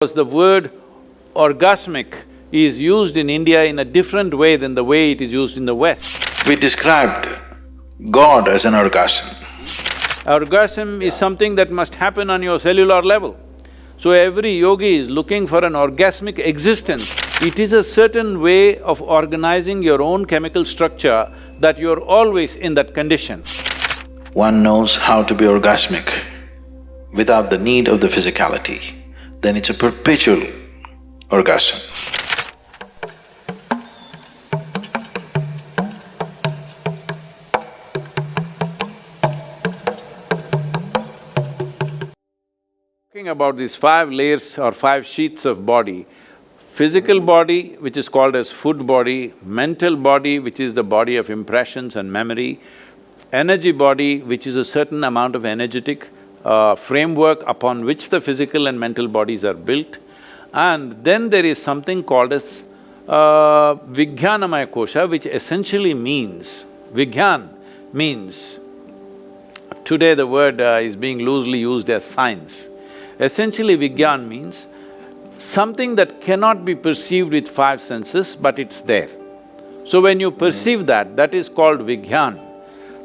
Because the word orgasmic is used in India in a different way than the way it is used in the West. We described God as an orgasm. Orgasm is something that must happen on your cellular level. So every yogi is looking for an orgasmic existence. It is a certain way of organizing your own chemical structure that you're always in that condition. One knows how to be orgasmic without the need of the physicality, then it's a perpetual orgasm. Talking about these 5 layers or 5 sheets of body, physical body, which is called as food body, mental body, which is the body of impressions and memory, energy body, which is a certain amount of energetic framework upon which the physical and mental bodies are built, and then there is something called as VIJNANAMAYAKOSHA, which essentially means… Vijnan means… today the word is being loosely used as science. Essentially, Vijnan means something that cannot be perceived with 5 senses, but it's there. So when you perceive that, that is called Vijnan.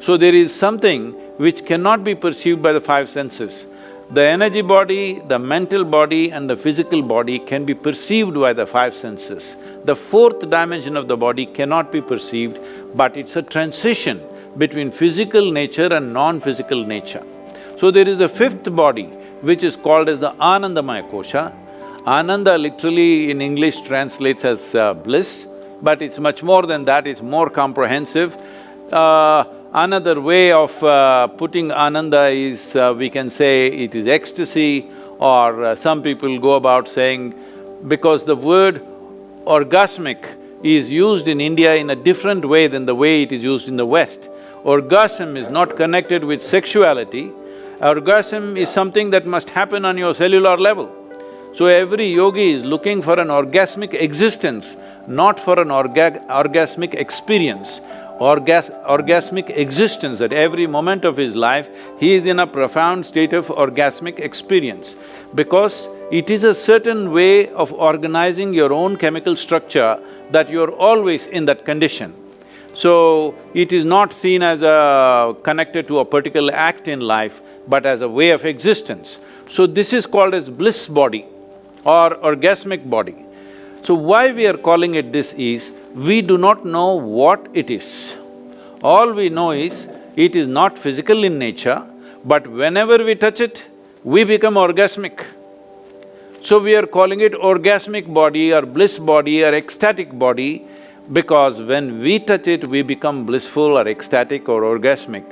So there is something which cannot be perceived by the 5 senses. The energy body, the mental body and the physical body can be perceived by the 5 senses. The 4th dimension of the body cannot be perceived, but it's a transition between physical nature and non-physical nature. So there is a 5th body which is called as the ANANDAMAYAKOSHA. Ananda literally in English translates as bliss, but it's much more than that, it's more comprehensive. Another way of putting Ananda is, we can say it is ecstasy, or some people go about saying, because the word orgasmic is used in India in a different way than the way it is used in the West. Orgasm is not connected with sexuality, orgasm is something that must happen on your cellular level. So every yogi is looking for an orgasmic existence, not for an orgasmic experience. Orgasmic existence, at every moment of his life, he is in a profound state of orgasmic experience, because it is a certain way of organizing your own chemical structure that you're always in that condition. So, it is not seen as connected to a particular act in life, but as a way of existence. So this is called as bliss body or orgasmic body. So why we are calling it this is, we do not know what it is. All we know is, it is not physical in nature, but whenever we touch it, we become orgasmic. So we are calling it orgasmic body or bliss body or ecstatic body, because when we touch it, we become blissful or ecstatic or orgasmic.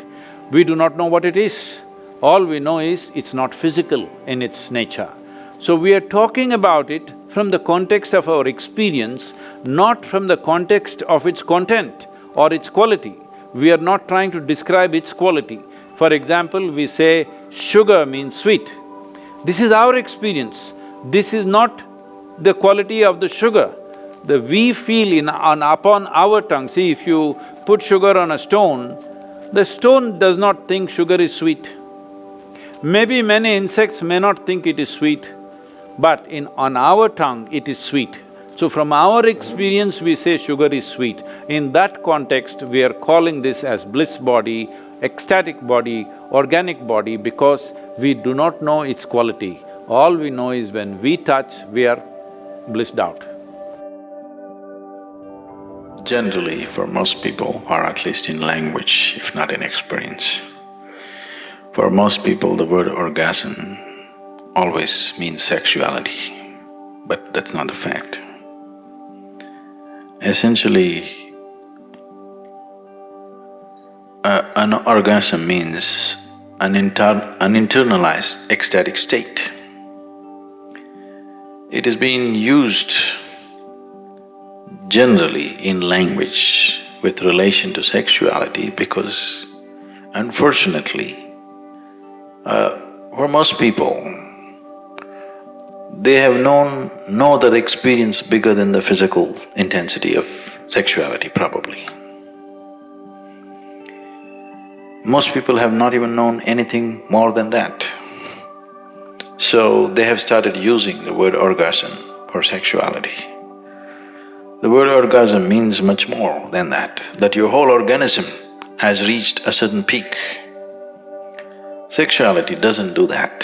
We do not know what it is. All we know is, it's not physical in its nature. So we are talking about it from the context of our experience, not from the context of its content or its quality. We are not trying to describe its quality. For example, we say sugar means sweet. This is our experience. This is not the quality of the sugar. We feel upon our tongue, see, if you put sugar on a stone, the stone does not think sugar is sweet. Maybe many insects may not think it is sweet, but on our tongue it is sweet. So from our experience we say sugar is sweet. In that context, we are calling this as bliss body, ecstatic body, organic body, because we do not know its quality. All we know is when we touch, we are blissed out. Generally, for most people, or at least in language, if not in experience, for most people the word orgasm always means sexuality, but that's not the fact. Essentially, an orgasm means an internalized ecstatic state. It is being used generally in language with relation to sexuality because, unfortunately, for most people, they have known no other experience bigger than the physical intensity of sexuality, probably. Most people have not even known anything more than that. So they have started using the word orgasm for sexuality. The word orgasm means much more than that your whole organism has reached a certain peak. Sexuality doesn't do that.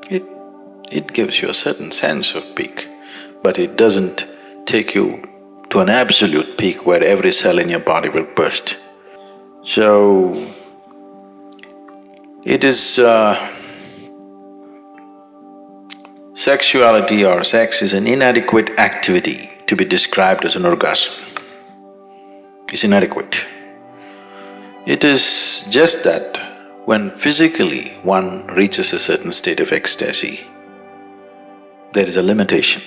It gives you a certain sense of peak, but it doesn't take you to an absolute peak where every cell in your body will burst. So, it is… sexuality or sex is an inadequate activity to be described as an orgasm. It's inadequate. It is just that when physically one reaches a certain state of ecstasy, there is a limitation.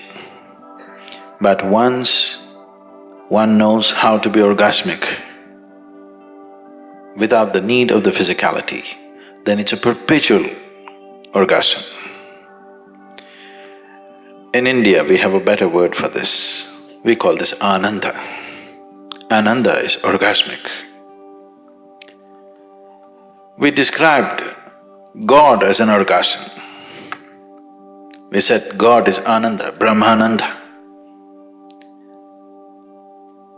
But once one knows how to be orgasmic without the need of the physicality, then it's a perpetual orgasm. In India, we have a better word for this. We call this Ananda. Ananda is orgasmic. We described God as an orgasm. We said God is Ananda, Brahmananda.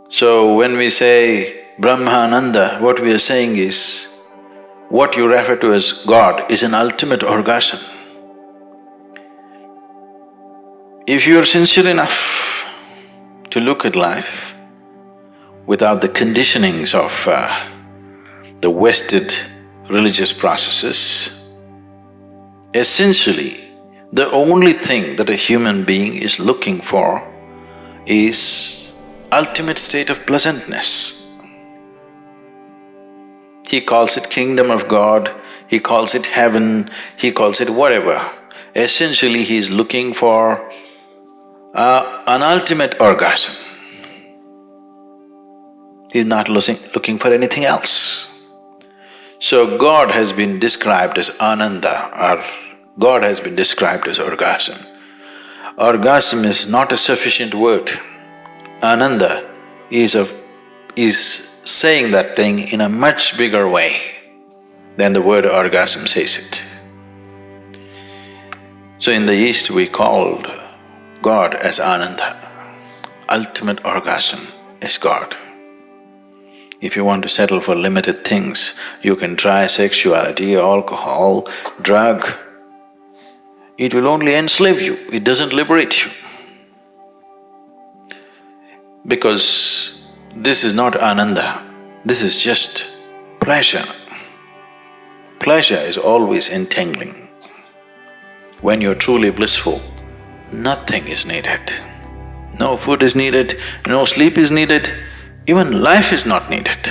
So when we say Brahmananda, what we are saying is, what you refer to as God is an ultimate orgasm. If you are sincere enough to look at life without the conditionings of the wasted religious processes, essentially the only thing that a human being is looking for is ultimate state of pleasantness. He calls it kingdom of God, he calls it heaven, he calls it whatever. Essentially, he is looking for an ultimate orgasm. He's not looking for anything else. So God has been described as Ananda, or God has been described as orgasm. Orgasm is not a sufficient word. Ananda is saying that thing in a much bigger way than the word orgasm says it. So in the East we called God as Ananda. Ultimate orgasm is God. If you want to settle for limited things, you can try sexuality, alcohol, drug. It will only enslave you, it doesn't liberate you. Because this is not Ananda, this is just pleasure. Pleasure is always entangling. When you're truly blissful, nothing is needed. No food is needed, no sleep is needed, even life is not needed.